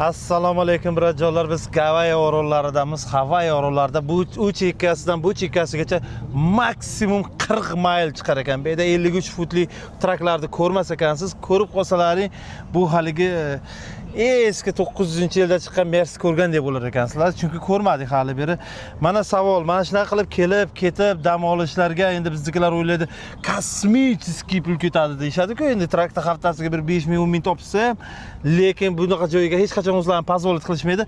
Assalomu alaykum birodarlar. Biz Gavayi orollardamiz. Havayi orollarida bu u chekkasidan bu chekkasigacha maksimum 40 mayl chiqar ekan. Bu yerda 53 futli traklarni ko'rmas ekansiz. Ko'rib qolsalaring bu haligi eski 900-yilda chiqqan Mercedes ko'rgandek bo'lar ekansizlar. Chunki ko'rmadik hali beri. Mana savol, mana shunaqa qilib kelib, ketib dam olishlarga endi biznikilar o'ylaydi, kosmический pul ketadi deyshadi-ku. Endi traktor haftasiga bir 5 ming, 10 ming topsa ham, lekin bunaqa joyga hech qachon o'zlari pozolit qilishmaydi.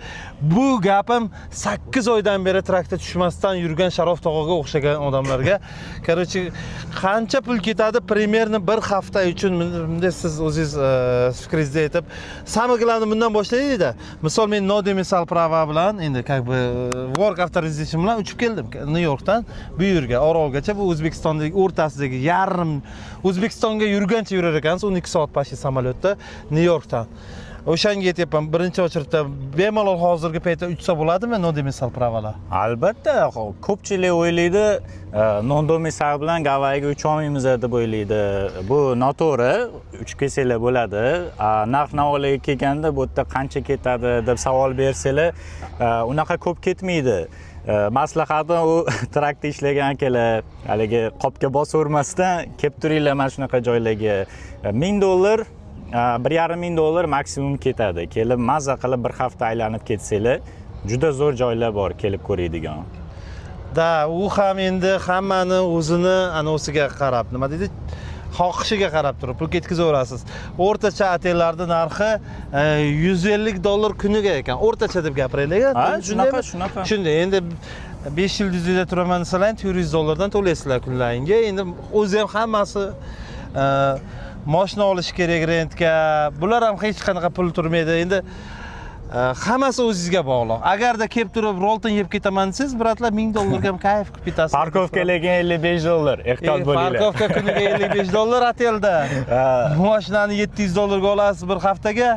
Bu gapim 8 oydan beri traktor tushmasdan yurgan Sharof tog'aga o'xshagan odamlarga. Короче, qancha pul ketadi примерно bir hafta uchun bunda siz o'zingiz fikringizni aytib, samiglarni bundan boshlaydi-da. Misol men Nodemi Salprava bilan endi как бы work authorization bilan uchib keldim New Yorkdan bu yerga, Orolgacha. Bu O'zbekistondagi o'rtasidagi yarim O'zbekistonga yurgancha yurar ekansiz 12 soat pashi samolyotda New Yorkdan. O'shanga yetyapman. Birinchi ochiribda bemalol hozirgi paytda uchsa bo'ladimi Nodemi Salpravalar? Albatta, ko'pchilik o'ylaydi, Nodemi Sal bilan Gavayiga ucha olmaymiz deb o'ylaydi. Bu noto'g'ri, uchib kelsanglar bo'ladi. Narx-navolarga kelganda bu yerda qancha ketadi deb savol bersanglar, unaqa ko'p ketmaydi. Maslahatim u traktor ishlagan akalar, haligi qopga bosavermasdan kelib turinglar mana shunaqa joylarga. $1000 $1,5 ming maksimum ketadi. Kelib mazza qilib bir hafta aylanib ketsanglar, juda zo'r joylar bor kelib ko'radigan. Da, u ham endi hammani o'zini anosiga qarab, nima deydi? Xohishiga qarab turib pul ketkazaverasiz. O'rtacha otellarning narxi $150 kuniga ekan. O'rtacha deb gapiraylik. Shunaqa. Shunday, endi 5 yulduzda turaman desalar $200 dan to'laysizlar kunlaringga. Endi o'zi ham hammasi mashina olish kerak rentga. Bular ham hech qanaqa pul turmaydi. Endi hammasi o'zingizga bog'liq. Agarda kelib turib rolton yeb ketaman desangiz, biratlar $1000 ga ham kayf qilib ketasiz. Parkovkalarga $55, ehtiyot bo'linglar. Parkovka kuniga $55 otelda. Mashinani $700 ga olasiz bir haftaga.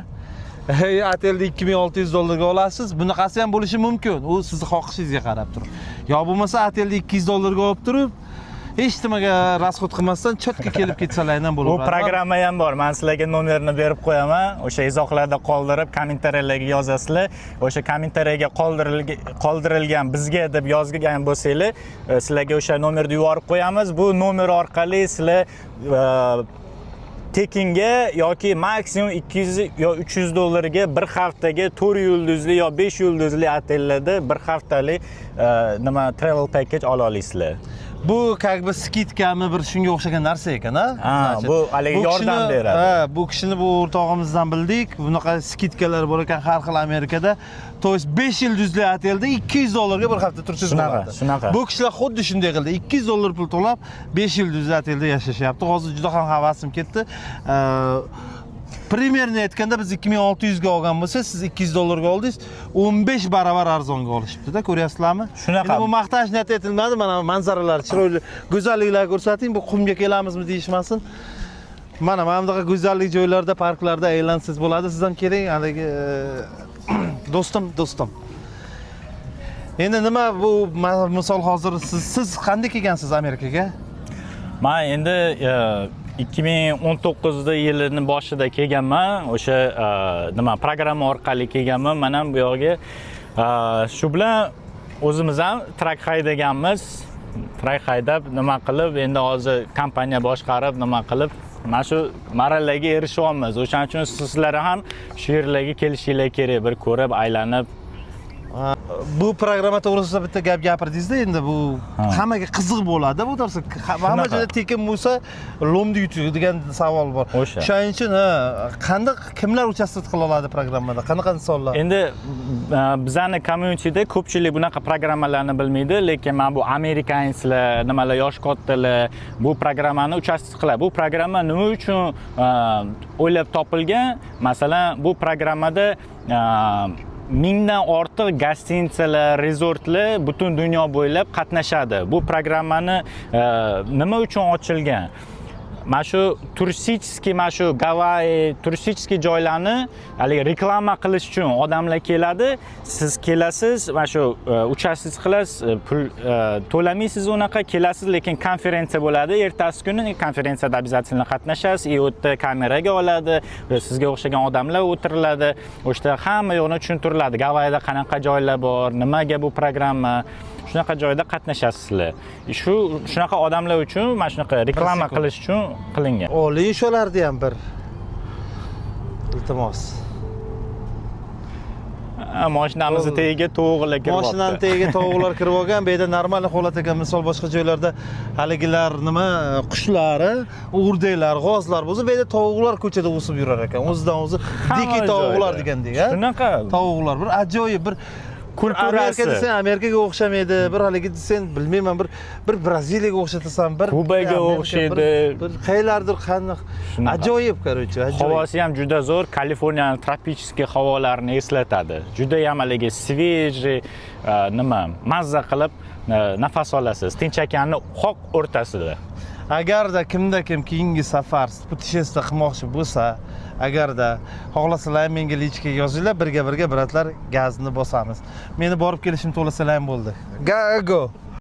Otelda $2600 ga olasiz. Bunaqasi ham bo'lishi mumkin. U sizning xohishingizga qarab turib. Yo bo'lmasa otelda $200 ga olib turib, hech nimaga rasxod qilmasdan cho'tga kelib ketsalardan bo'ladi. Bu programma ham bor. Men sizlarga nomerini berib qo'yaman. O'sha izohlarda qoldirib, kommentariyalarga yozasizlar. O'sha kommentariyaga qoldirilgan bizga deb yozgan bo'lsanglar, sizlarga o'sha nomerni yuborib qo'yamiz. Bu nomer orqali sizlar tekinga yoki maksimum $200 yo $300 ga bir haftaga 4 yulduzli yo 5 yulduzli otellarda bir haftalik nima travel package ola olasizlar. Bu как бы skidkami bir shunga o'xshagan narsa ekan, ha? Bu haligi yordam beradi. Bu kishini bu o'rtog'imizdan bildik. Bunaqa skidkalar bor ekan har xil Amerikada. To есть 5 yulduzli otelda $200 ga bir hafta tursiz bo'ladi. Shunaqa. Bu kishilar xuddi shunday qildi. $200 pul to'lab 5 yulduzli otelda yashashyapti. Hozir juda ham havasim ketdi. Примерно aytganda biz 2600 ga olgan bo'lsa, siz $200 ga oldingiz, 15 barobar arzonga olishibdi-da, ko'ryapsizlarmi? Shunaqa. Endi bu maqtash niyat etilmadi, mana manzaralar, chiroyli, go'zalliklar ko'rsating, bu qumga kelamizmi deyishmasin. Mana bunaqa go'zallik joylarda, parklarda aylansangiz bo'ladi. Siz ham keling, haligi do'stim. Endi nima bu misol hozir siz qanday kelgansiz Amerikaga? Men endi 2019 yilining boshida kelganman. O'sha nima programma orqali kelganman. Men ham bu yerga shu bilan o'zimiz ham trak haydaganmiz. Trak haydab nima qilib, endi hozir kompaniya boshqarib nima qilib mana shu marralarga erishyapmiz. O'shaning uchun sizlar ham shu yerlarga kelishinglar kerak, bir ko'rib, aylanib. Bu programma to'g'risida bitta gap gapirdingiz-da, endi bu hammaga qiziq bo'ladi. Bu narsa hamma joyda tekin bo'lsa, lomni yutadi degan savol bor. Shuning uchun kimlar uchastik qila oladi programmada? Qanaqa insonlar? Endi bizning communityda ko'pchilik bunaqa programmalarni bilmaydi, lekin men bu amerikanslar, nimalar yosh kattalar bu programmani uchastik qiladi. Bu programma nima uchun o'ylab topilgan? Masalan, bu programmada 1000 dan ortiq gostinitsalar, resortlar butun dunyo bo'ylab qatnashadi. Bu programmani nima uchun ochilgan? mana shu turistik, mana shu Gavayi turistik joylarni haligi reklama qilish uchun odamlar keladi. Siz kelasiz, mana shu uchasiz qilasiz, pul to'lamaysiz, unaqa kelasiz, lekin konferensiya bo'ladi. Ertasi kuni konferensiyada обязательно qatnashasiz. U yerda kameraga oladi, sizga o'xshagan odamlar o'tiriladi. O'shda hamma yo'qni tushuntiriladi. Gavayida qanaqa joylar bor, nimaga bu programma, shunaqa joyda qatnashasizlar. Shunaqa odamlar uchun mana shunaqa reklama qilish uchun qilingan. Oling shularni ham bir iltimos. Mashinamizni tagiga tovuqlar kirib oldi. Mashinaning tagiga tovuqlar kirib olgan. Bu yerda normal holat ekan. Misol boshqa joylarda haligilar nima qushlari, o'rdaklar, g'ozlar bo'lsa, bu yerda tovuqlar ko'chada o'sib yurar ekan. O'zidan o'zi diki tovuqlar degandek, ha? Shunaqa tovuqlar bir ajoyib bir kulturasi. Amerika desen Amerikaga o'xshamaydi. Bir haligi desen bilmayman, bir Braziliyaga o'xshatasan, bir Kubaga o'xshaydi. Bir qaylardir qanday ajoyib, короче, ajoyib. Havosi ham juda zo'r, Kaliforniyaning tropik havolarini eslatadi. Juda ham haligi svejiy, nima, mazza qilib nafas olasiz. Tinch okeanning qoq o'rtasida. Agarda kimda kim keyingi safar putешествие qilmoqchi bo'lsa, agarda xohlasalar menga lichkaga yozinglar, birga bratlar gazni bosamiz. Meni borib kelishim to'lasalar ham bo'ldi. Go.